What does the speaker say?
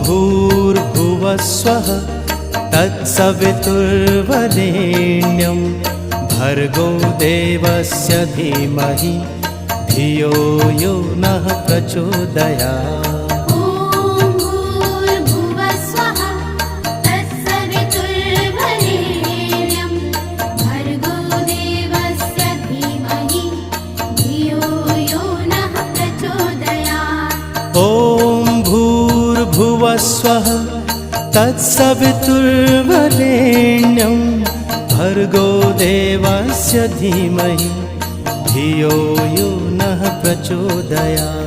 भूर्भुवस्वः तत्सवितुर्वरेण्यं भर्गो देवस्य धीमहि धियो यो नः प्रचोदयात्। ॐ भूर्भुवस्वः तत्सवितुर्वरेण्यं भर्गो देवस्य धीमहि धियो यो नः प्रचोदयात्।